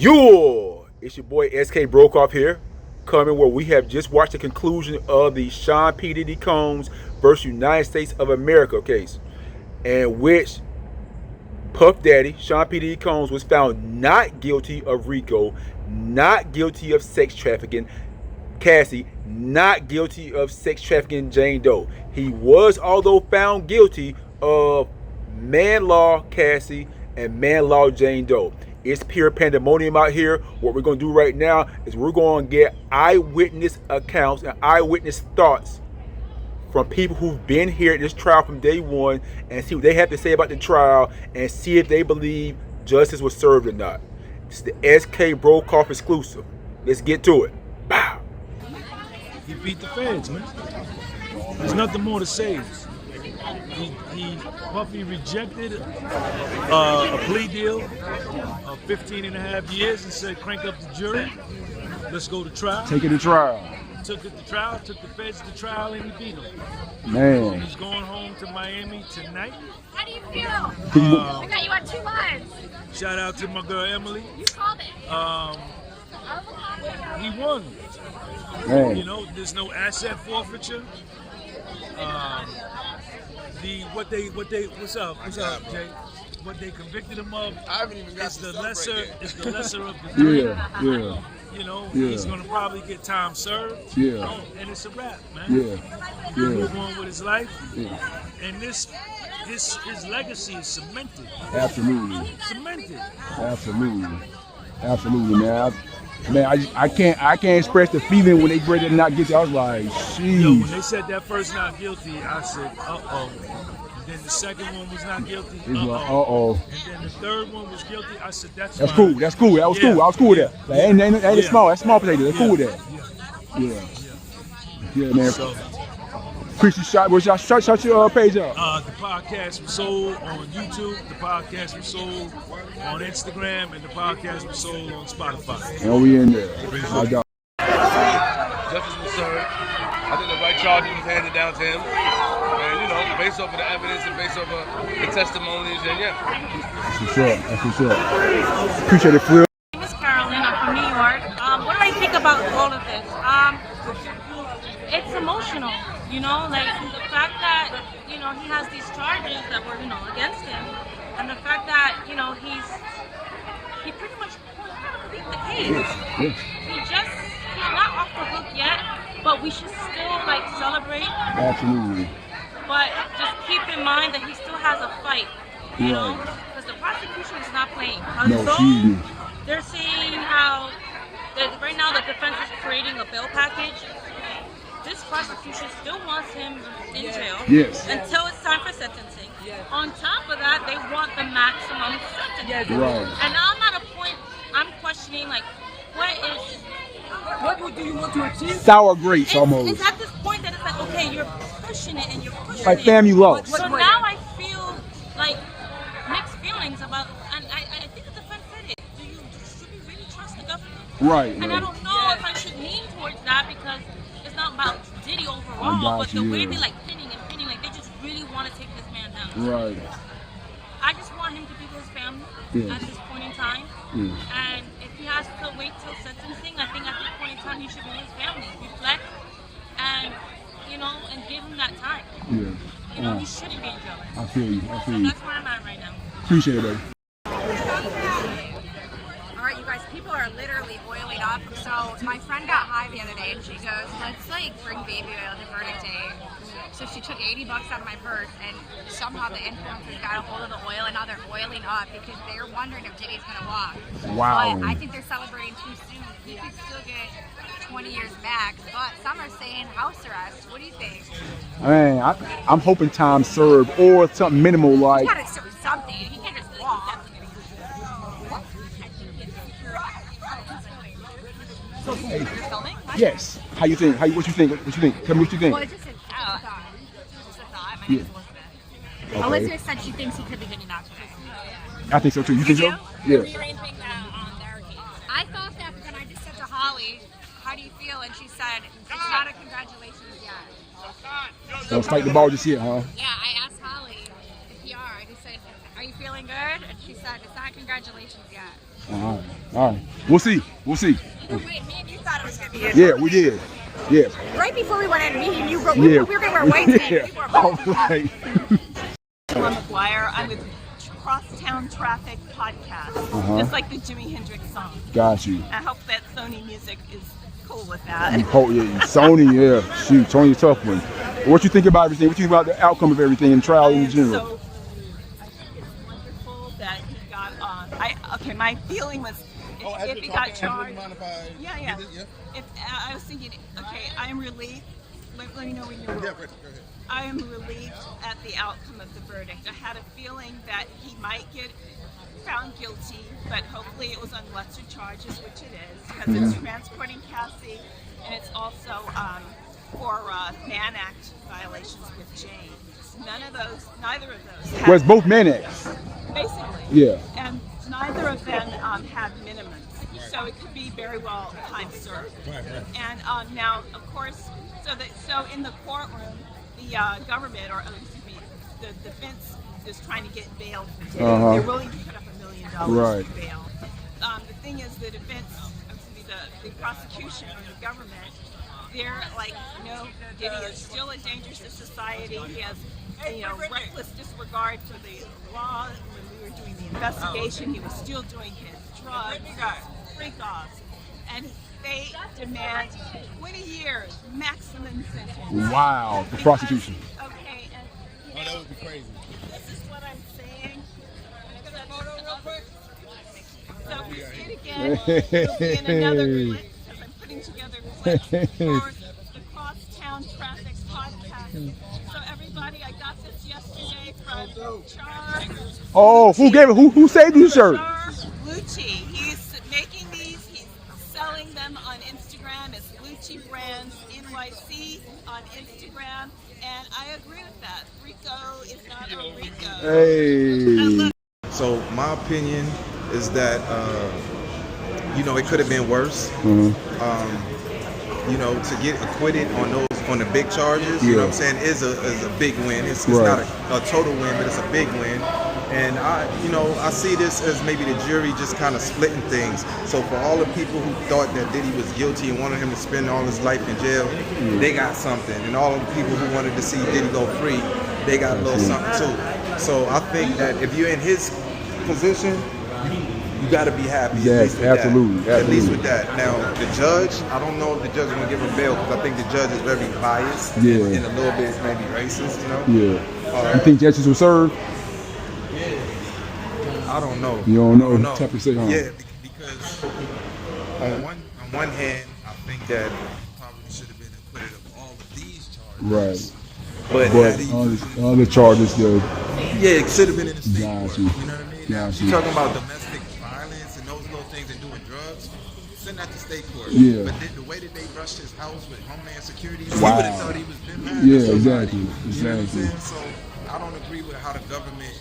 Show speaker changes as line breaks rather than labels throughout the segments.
It's your boy SK Brokaw here, coming where we have just watched the conclusion of the Sean P. Diddy Combs versus United States of America case, in which Puff Daddy, Sean P. Diddy Combs, was found not guilty of RICO, not guilty of sex trafficking. Cassie, not guilty of sex trafficking Jane Doe. He was, although, found guilty of man law Cassie and man law Jane Doe. It's pure pandemonium out here. What we're going to do right now is we're going to get eyewitness accounts and eyewitness thoughts from people who've been here at this trial from day one and see what they have to say about the trial and see if they believe justice was served or not. It's the SK Brokaw exclusive. Let's get to it. Bow.
He beat the feds, man. There's nothing more to say. Puffy rejected a plea deal of 15 and a half years and said, crank up the jury. Let's go to trial.
Take it to trial.
Took it to trial, took the feds to trial, and he beat them.
Man.
He's going home to Miami tonight.
How do you feel? I got you on 2 lines.
Shout out to my girl Emily.
You called it.
He won.
Man.
You know, there's no asset forfeiture. What's up, Jay? What they convicted him of is the lesser of the three.
Yeah.
You know, he's gonna probably get time served.
Yeah.
And it's a wrap, man.
Yeah.
Move on with his life.
Yeah.
And his legacy is cemented.
Absolutely.
Cemented.
Absolutely, man. I can't express the feeling when they ready to not guilty. I was like, sheesh.
Yo, when they said that first not guilty, I said, uh-oh. And then the second one was not guilty,
uh-oh.
And then the third one was guilty, I said, that's
cool. I was cool with that. Like, ain't small. That's small potato. That's cool with that. Yeah, man.
So,
appreciate shot your page up.
The podcast was sold on YouTube, the podcast was sold on Instagram, and the podcast was sold on Spotify.
And we in there.
Justice was served. I think the right charges was handed down to him. And, you know, based off of the evidence and based off of the testimonies, and yeah.
That's for sure. Appreciate it, Phil.
My name is Carolyn. I'm from New York. What do I think about all of this? It's emotional, you know, like the fact that, you know, he has these charges that were, you know, against him, and the fact that, you know, he pretty much beat the case.
Yes.
He's not off the hook yet, but we should still, like, celebrate.
Absolutely.
But just keep in mind that he still has a fight, you know, because the prosecution is not playing.
No,
they're saying how, right now the defense is creating a bail package. This prosecution still wants him in jail until it's time for sentencing. On top of that, they want the maximum sentence.
Right.
And now I'm at a point, I'm questioning, like, what do you want to achieve?
Sour grapes almost.
It's at this point that it's like, okay, you're pushing it and you're pushing
like
it.
family love.
So now I feel like mixed feelings about, and I think the defense said it. Should we really trust the government?
Right.
And I don't know if I should lean towards that because it's not about Diddy overall, but the way they like pinning, like they just really want to take this man down.
Right.
I just want him to be with his family at this point in time. And if he has to wait till sentencing, I think at this point in time he should be with his family, reflect, and you know, and give him that time. You know, he shouldn't be in jail.
I feel you.
So that's where I'm at right now.
Appreciate it, baby.
Alright, you guys, people are literally oiling up. So my friend got high the other day and she goes, let's like bring baby oil to verdict day. So she took $80 out of my purse and somehow the influencers got a hold of the oil and now they're oiling up because they're wondering if Diddy's gonna walk.
Wow.
But I think they're celebrating too soon. He could still get 20 years max, but some are saying house arrest. What do you think?
Man, I'm hoping time served or something minimal like.
He gotta serve something. He can't just walk.
Hey.
You're filming?
Yes. What you think? What you think? Tell me what you think.
Well, it's just a thought. Just a thought. My
Yeah.
name is Elizabeth.
Okay.
Elizabeth said she thinks he could be getting out today.
I think so too. You think so? Yeah.
I thought that, but then I just said to Holly, how do you feel? And she said, it's not a congratulations yet.
Don't spike the ball just yet, huh?
Yeah, I asked Holly, the PR, I just said, are you feeling good? And she said, it's not congratulations yet.
All right. All right. We'll see. We'll see.
Wait, me and you thought it was going to be a
Yeah, we did. Yeah.
Right before we went in, me and you wrote,
Yeah.
we were going to wear white today.
Yeah.
We were
All right.
I'm McGuire. I'm with Crosstown Traffic Podcast, just like the Jimi Hendrix song.
Got you.
I hope that Sony Music is cool with that.
Oh, yeah. Sony, yeah. Shoot, Sony's a tough one. What you think about everything? What you think about the outcome of everything and trial in general?
So, I think it's wonderful that he got on. Okay, my feeling was if he got charged. Yeah. If I was thinking, okay, I'm relieved. Let me know when you're ready.
Go ahead.
I am relieved at the outcome of the verdict. I had a feeling that he might get found guilty, but hopefully it was on lesser charges, which it is, because it's transporting Cassie, and it's also for Mann Act violations with James. Neither of those.
Well, it's both Mann Acts.
Basically.
Yeah.
And neither of them have minimums, so it could be very well time served.
Right.
And now, of course, so in the courtroom, the government, or excuse me, the defense is trying to get bail from Diddy. They're willing to put up $1 million for bail. The thing is, the defense, the prosecution or the government, they're like, no, Diddy is still a danger to society. He has, reckless disregard for the law. When we were doing the investigation, he was still doing his drugs, freak-offs, and they demand 20 years maximum sentence.
Wow, the prosecution.
Okay, and
Oh, that would be crazy.
this is what I'm saying. So if we see it again, it'll be in another clip, because I'm putting together clips for the Crosstown Traffic Podcast. So everybody, I got this yesterday from Char.
Oh, who gave it? Who saved you, shirt?
Lucci. He's making these. He's selling them on Instagram. It's Lucci Brands NYC on Instagram, and I agree with that. Rico is not a Rico.
Hey.
So my opinion is that it could have been worse. To get acquitted on the big charges, you know what I'm saying, is a big win. It's not a total win, but it's a big win. And I see this as maybe the jury just kind of splitting things. So for all the people who thought that Diddy was guilty and wanted him to spend all his life in jail, they got something. And all the people who wanted to see Diddy go free, they got a little something too. So I think that if you're in his position, you got to be happy.
Yes, absolutely.
At least with that. Now, the judge, I don't know if the judge is going to give him bail, because I think the judge is very biased and a little bit maybe racist,
Yeah. You think justice was served?
I don't know.
You don't know? Tough to say, huh?
Yeah, because on one hand, I think that he probably should have been acquitted of all of these charges.
Right.
But
all the charges, though.
Yeah, it should have been in the state
Got
court.
you.
You know what I mean?
Got
You're
you.
talking about domestic violence and those little things and doing drugs. Send that to state court.
Yeah.
But the way that they rushed his house with Homeland Security,
Wow.
you would have thought he was been mad.
Yeah, exactly.
You know what I'm saying? So I don't agree with how the government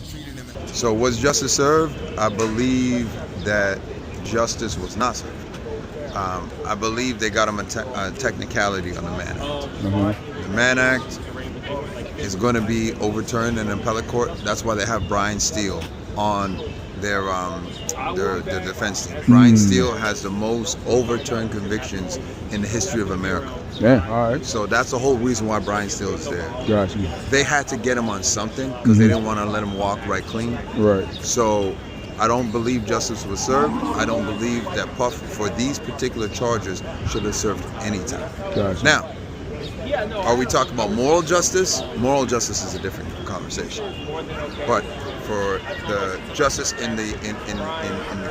treated him.
So was justice served? I believe that justice was not served. I believe they got him a technicality on the Mann Act. The Mann Act is going to be overturned in an appellate court. That's why they have Brian Steele on their defense team. Brian Steele has the most overturned convictions in the history of America.
Yeah, all right.
So that's the whole reason why Brian Steele is there.
Got you.
They had to get him on something because they didn't want to let him walk right clean.
Right.
So I don't believe justice was served. I don't believe that Puff, for these particular charges, should have served any time.
Got you.
Now, are we talking about moral justice? Moral justice is a different conversation. But for the justice in the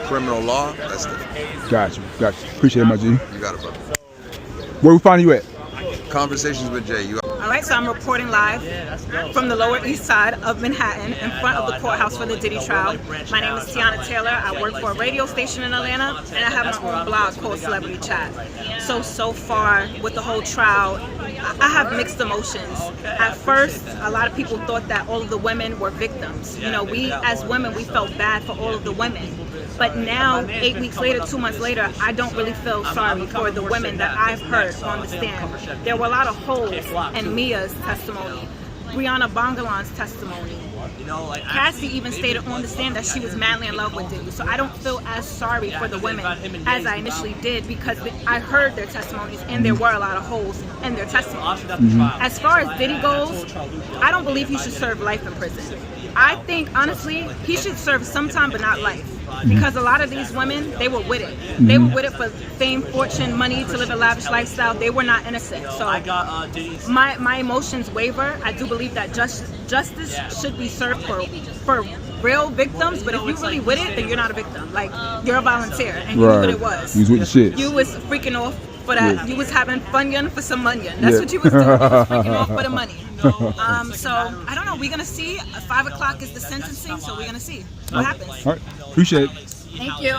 criminal law, that's different.
Got you. Appreciate it, my G.
You got it, brother.
Where we find you at?
Conversations with Jay. You.
All right, so I'm reporting live from the Lower East Side of Manhattan in front of the courthouse for the Diddy trial. My name is Tiana Taylor. I work for a radio station in Atlanta, and I have my own blog called Celebrity Chat. So far with the whole trial, I have mixed emotions. At first, a lot of people thought that all of the women were victims. We as women, we felt bad for all of the women. But now, 8 weeks later, 2 months later, I don't really feel sorry for the women that I've heard on the stand. There were a lot of holes in Mia's testimony Brianna Bongalan's testimony. Cassie even stated on the stand that she was madly in love with Diddy. So I don't feel as sorry for the women as I initially did, because I heard their testimonies and there were a lot of holes in their testimonies. As far as Diddy goes, I don't believe he should serve life in prison. I think, honestly, he should serve some time but not life. Because a lot of these women, they were with it. They were with it for fame, fortune, money, to live a lavish lifestyle. They were not innocent. So my emotions waver. I do believe that justice should be served for real victims. But if you're really with it, then you're not a victim. Like, you're a volunteer, and you knew what it was.
You was with the shit.
You was freaking off for that. You was having fun for some money. That's what you was doing. You was freaking off for the money. So I don't know. We're gonna see. 5 o'clock is the sentencing, so we're gonna see what happens.
All right, appreciate it.
Thank you.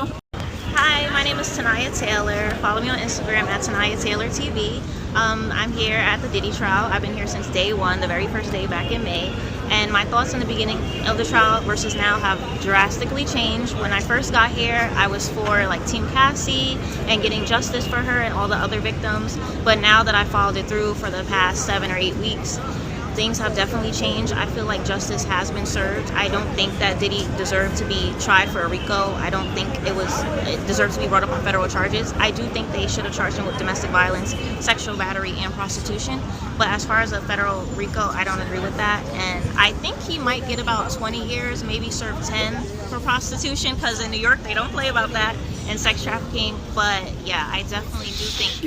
Hi, my name is Tanaya Taylor. Follow me on Instagram at Tanaya Taylor TV. I'm here at the Diddy trial. I've been here since day one, the very first day back in May. And my thoughts in the beginning of the trial versus now have drastically changed. When I first got here, I was for like Team Cassie and getting justice for her and all the other victims. But now that I followed it through for the past 7 or 8 weeks, things have definitely changed. I feel like justice has been served. I don't think that Diddy deserved to be tried for a RICO. I don't think it deserved to be brought up on federal charges. I do think they should have charged him with domestic violence, sexual battery, and prostitution. But as far as a federal RICO, I don't agree with that. And I think he might get about 20 years, maybe serve 10 for prostitution, because in New York they don't play about that, and sex trafficking. But yeah, I definitely do think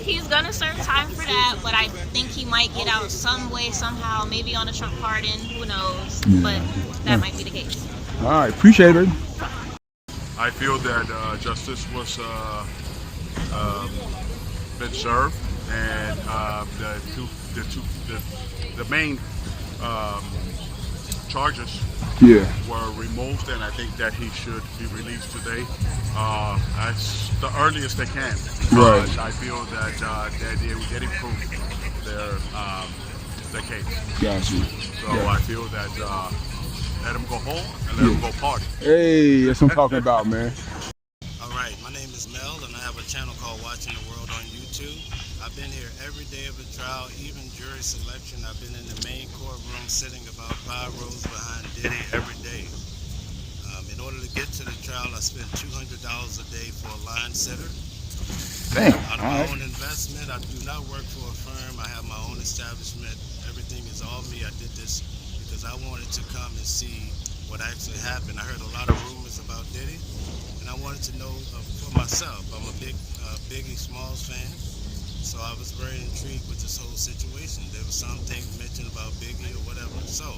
he's gonna serve time for that, but I think he might get out some way, somehow, maybe on a Trump pardon, who knows, but that might be the case.
All right, appreciate it.
I feel that justice was been served, and the main charges were removed, and I think that he should be released today as the earliest they can. Because I feel that they didn't prove their case.
Gotcha.
So I feel that let them go home and let them go party.
Hey, that's what I'm talking about, man.
All right, my name is Mel, and I have a channel called Watching the World on YouTube. I've been here every day of the trial, even jury selection. I've been in the main courtroom sitting about 5 rows behind Diddy every day. In order to get to the trial, I spent $200 a day for a line sitter.
Damn.
Out of my own investment, I do not work for a firm. I have my own establishment. Everything is all me. I did this because I wanted to come and see what actually happened. I heard a lot of rumors about Diddy, and I wanted to know for myself. I'm a big Biggie Smalls fan. So I was very intrigued with this whole situation. There was some things mentioned about Biggie or whatever. So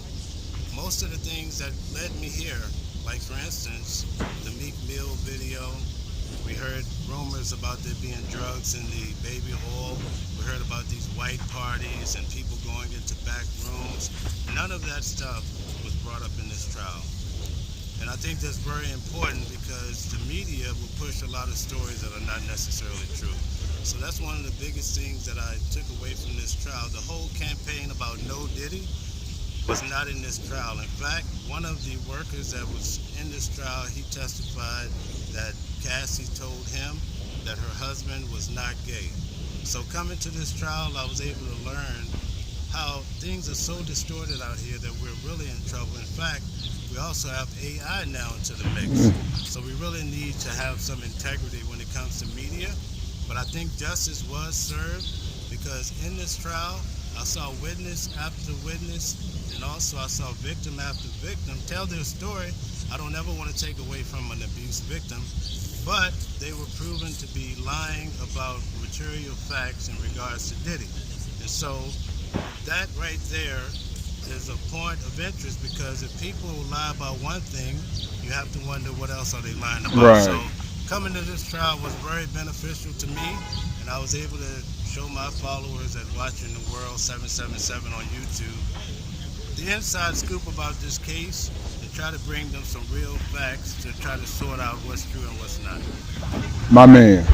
most of the things that led me here, like for instance, the Meek Mill video, we heard rumors about there being drugs in the baby oil. We heard about these white parties and people going into back rooms. None of that stuff was brought up in this trial. And I think that's very important because the media will push a lot of stories that are not necessarily true. So that's one of the biggest things that I took away from this trial. The whole campaign about no Diddy was not in this trial. In fact, one of the workers that was in this trial, he testified that Cassie told him that her husband was not gay. So coming to this trial, I was able to learn how things are so distorted out here that we're really in trouble. In fact, we also have AI now into the mix. So we really need to have some integrity when it comes to media. But I think justice was served because in this trial, I saw witness after witness, and also I saw victim after victim tell their story. I don't ever want to take away from an abuse victim, but they were proven to be lying about material facts in regards to Diddy. And so that right there is a point of interest because if people lie about one thing, you have to wonder what else are they lying about. So coming to this trial was very beneficial to me, and I was able to show my followers at Watching the World 777 on YouTube the inside scoop about this case and try to bring them some real facts to try to sort out what's true and what's not.
My man.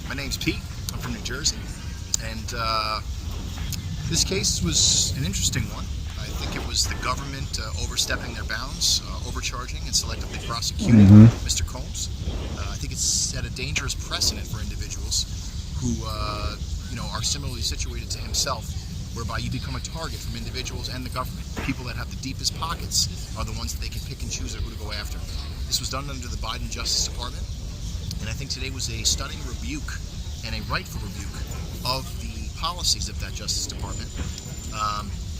My name's Pete. I'm from New Jersey, and this case was an interesting one. I think it was the government overstepping their bounds, overcharging and selectively prosecuting Mr. Combs. I think it's set a dangerous precedent for individuals who, are similarly situated to himself whereby you become a target from individuals and the government. People that have the deepest pockets are the ones that they can pick and choose who to go after. This was done under the Biden Justice Department, and I think today was a stunning rebuke and a rightful rebuke of the policies of that Justice Department.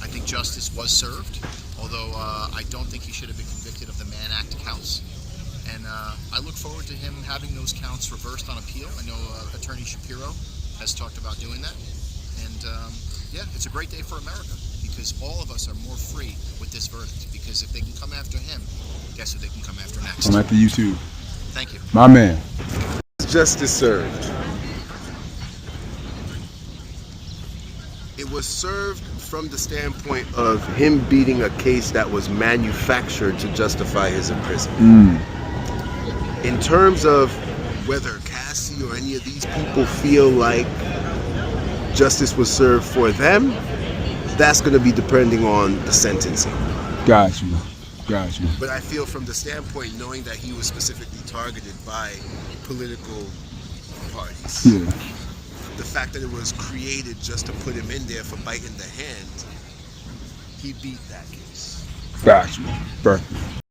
I think justice was served, although I don't think he should have been convicted of the Mann Act counts. And I look forward to him having those counts reversed on appeal. I know Attorney Shapiro has talked about doing that. And yeah, it's a great day for America because all of us are more free with this verdict. Because if they can come after him, guess who they can come after next?
Come after you too.
Thank you.
My man.
Justice served. It was served from the standpoint of him beating a case that was manufactured to justify his imprisonment. In terms of whether Cassie or any of these people feel like justice was served for them, that's going to be depending on the sentencing.
Got you.
But I feel from the standpoint, knowing that he was specifically targeted by political parties, the fact that it was created just to put him in there for biting the hand, he beat that case.
Got you. Perfect.